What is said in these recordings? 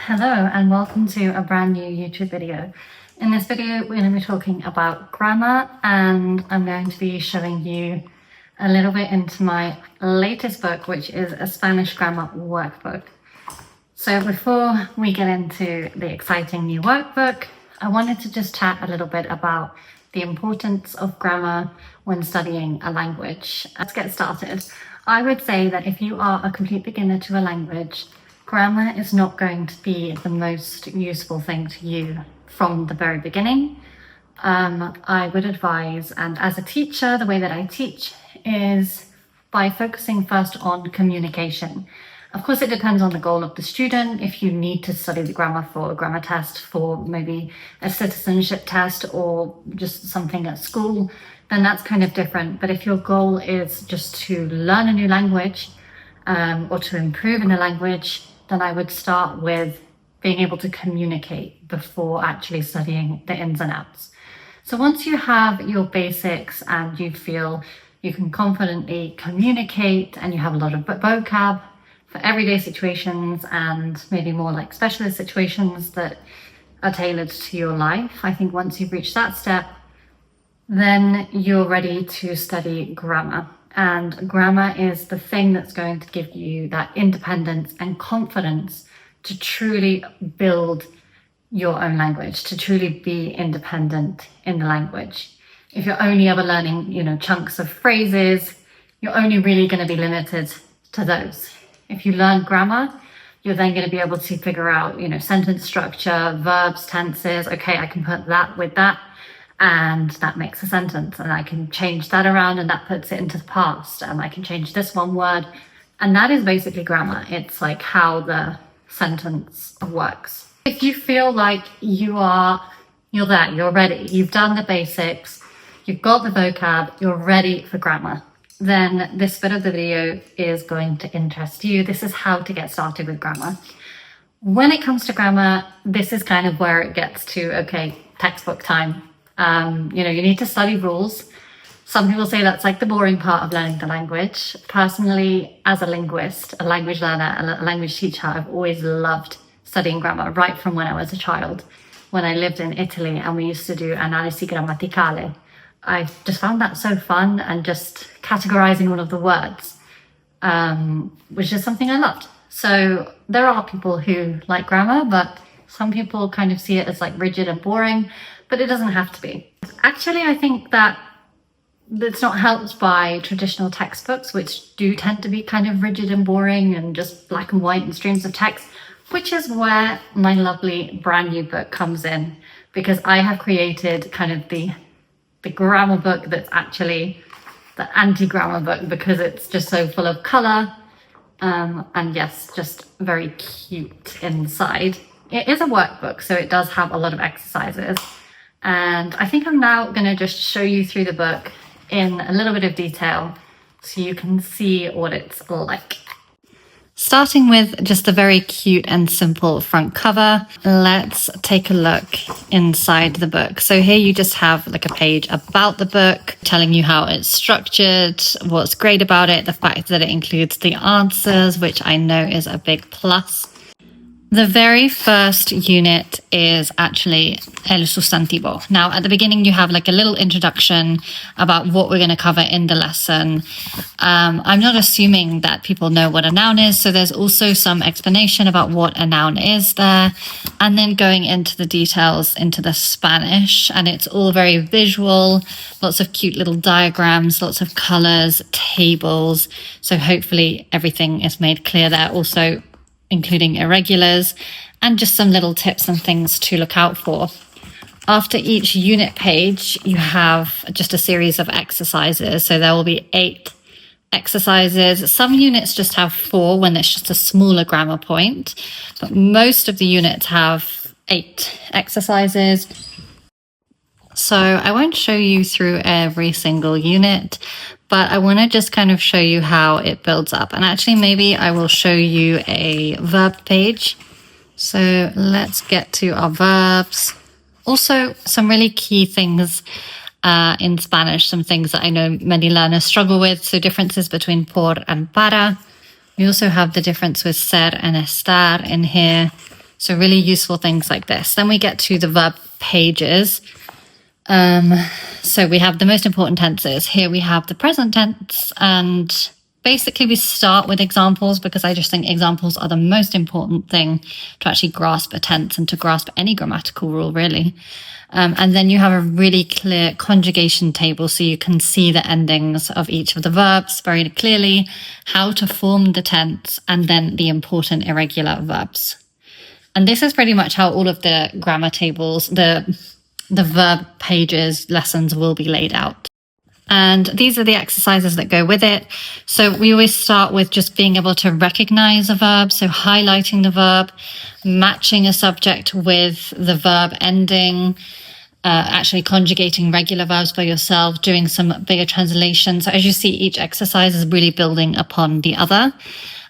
Hello and welcome to a brand new YouTube video. In this video we're going to be talking about grammar, and I'm going to be showing you a little bit into my latest book, which is a Spanish Grammar Workbook. So before we get into the exciting new workbook, I wanted to just chat a little bit about the importance of grammar when studying a language. Let's get started. I would say that if you are a complete beginner to a language, grammar is not going to be the most useful thing to you from the very beginning. I would advise, and as a teacher, the way that I teach is by focusing first on communication. Of course, it depends on the goal of the student. If you need to study the grammar for a grammar test, for maybe a citizenship test, or just something at school, then that's kind of different. But if your goal is just to learn a new language, or to improve in a language, then I would start with being able to communicate before actually studying the ins and outs. So once you have your basics and you feel you can confidently communicate and you have a lot of vocab for everyday situations and maybe more like specialist situations that are tailored to your life, I think once you've reached that step, then you're ready to study grammar. And grammar is the thing that's going to give you that independence and confidence to truly build your own language, to truly be independent in the language. If you're only ever learning, chunks of phrases, you're only really going to be limited to those. If you learn grammar, you're then going to be able to figure out, sentence structure, verbs, tenses. Okay, I can put that with that, and that makes a sentence, and I can change that around and that puts it into the past, and I can change this one word. And that is basically grammar. It's like how the sentence works. If you feel like you're there, you're ready, you've done the basics, you've got the vocab, you're ready for grammar, then this bit of the video is going to interest you. This is how to get started with grammar. When it comes to grammar, this is kind of where it gets to, okay, textbook time. You need to study rules. Some people say that's like the boring part of learning the language. Personally, as a linguist, a language learner, a language teacher, I've always loved studying grammar right from when I was a child. When I lived in Italy and we used to do analisi grammaticale, I just found that so fun, and just categorizing all of the words, which is something I loved. So there are people who like grammar, but some people kind of see it as like rigid and boring, but it doesn't have to be. Actually, I think that it's not helped by traditional textbooks, which do tend to be kind of rigid and boring and just black and white and streams of text, which is where my lovely brand new book comes in, because I have created kind of the grammar book that's actually the anti-grammar book, because it's just so full of color, and yes, just very cute inside. It is a workbook, so it does have a lot of exercises. And I think I'm now going to just show you through the book in a little bit of detail so you can see what it's like. Starting with just a very cute and simple front cover, let's take a look inside the book. So here you just have like a page about the book, telling you how it's structured, what's great about it, the fact that it includes the answers, which I know is a big plus. The very first unit is actually el sustantivo. Now, at the beginning, you have like a little introduction about what we're going to cover in the lesson. I'm not assuming that people know what a noun is, so there's also some explanation about what a noun is there, and then going into the details into the Spanish, and it's all very visual, lots of cute little diagrams, lots of colors, tables, so hopefully everything is made clear there. Also, including irregulars, and just some little tips and things to look out for. After each unit page, you have just a series of exercises. So there will be 8 exercises. Some units just have 4 when it's just a smaller grammar point, but most of the units have 8 exercises. So I won't show you through every single unit, but I want to just kind of show you how it builds up. And actually, maybe I will show you a verb page. So let's get to our verbs. Also, some really key things in Spanish, some things that I know many learners struggle with. So differences between por and para. We also have the difference with ser and estar in here. So really useful things like this. Then we get to the verb pages. So we have the most important tenses. Here we have the present tense, and basically we start with examples because I just think examples are the most important thing to actually grasp a tense and to grasp any grammatical rule, really. And then you have a really clear conjugation table, so you can see the endings of each of the verbs very clearly, how to form the tense, and then the important irregular verbs. And this is pretty much how all of the grammar tables, the verb pages lessons will be laid out. And these are the exercises that go with it. So we always start with just being able to recognize a verb. So highlighting the verb, matching a subject with the verb ending, actually conjugating regular verbs by yourself, doing some bigger translations. So as you see, each exercise is really building upon the other.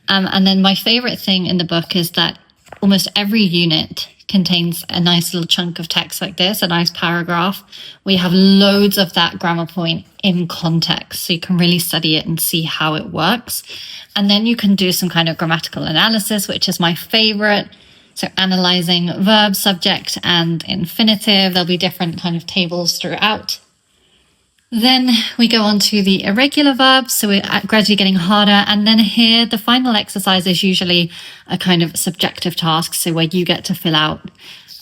And then my favorite thing in the book is that almost every unit contains a nice little chunk of text like this, a nice paragraph. We have loads of that grammar point in context, so you can really study it and see how it works. And then you can do some kind of grammatical analysis, which is my favorite. So analyzing verb, subject, and infinitive. There'll be different kind of tables throughout. Then we go on to the irregular verbs, so we're gradually getting harder. And then here, the final exercise is usually a kind of subjective task, so where you get to fill out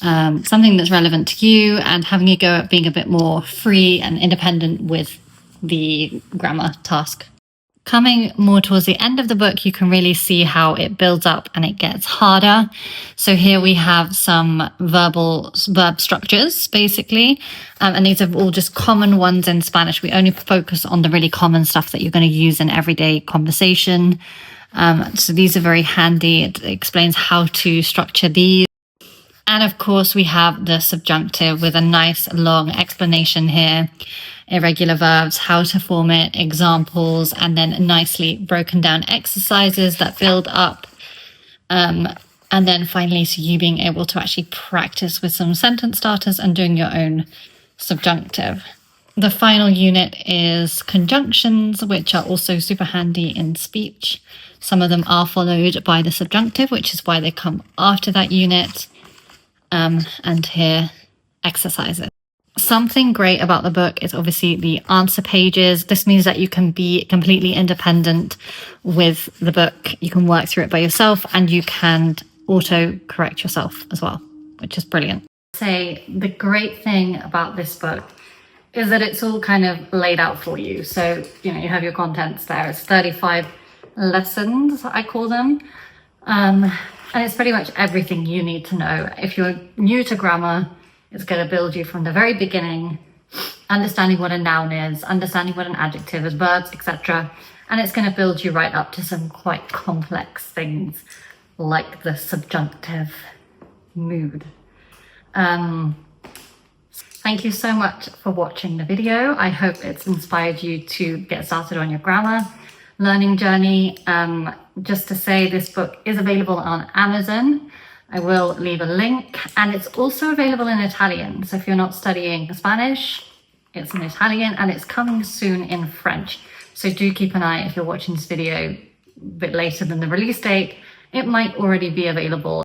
something that's relevant to you and having a go at being a bit more free and independent with the grammar task. Coming more towards the end of the book, you can really see how it builds up and it gets harder. So here we have some verb structures, basically. And these are all just common ones in Spanish. We only focus on the really common stuff that you're going to use in everyday conversation. So these are very handy. It explains how to structure these. And of course, we have the subjunctive with a nice long explanation here. Irregular verbs, how to form it, examples, and then nicely broken down exercises that build up. And then finally, so you being able to actually practice with some sentence starters and doing your own subjunctive. The final unit is conjunctions, which are also super handy in speech. Some of them are followed by the subjunctive, which is why they come after that unit. And here, exercises. Something great about the book is obviously the answer pages. This means that you can be completely independent with the book. You can work through it by yourself and you can auto-correct yourself as well, which is brilliant. Say the great thing about this book is that it's all kind of laid out for you. So, you have your contents there. It's 35 lessons, I call them. And it's pretty much everything you need to know. If you're new to grammar, it's going to build you from the very beginning, understanding what a noun is, understanding what an adjective is, verbs, etc. And it's going to build you right up to some quite complex things like the subjunctive mood. Thank you so much for watching the video. I hope it's inspired you to get started on your grammar learning journey. Just to say, this book is available on Amazon. I will leave a link, and it's also available in Italian. So if you're not studying Spanish, it's in Italian, and it's coming soon in French. So do keep an eye if you're watching this video a bit later than the release date. It might already be available.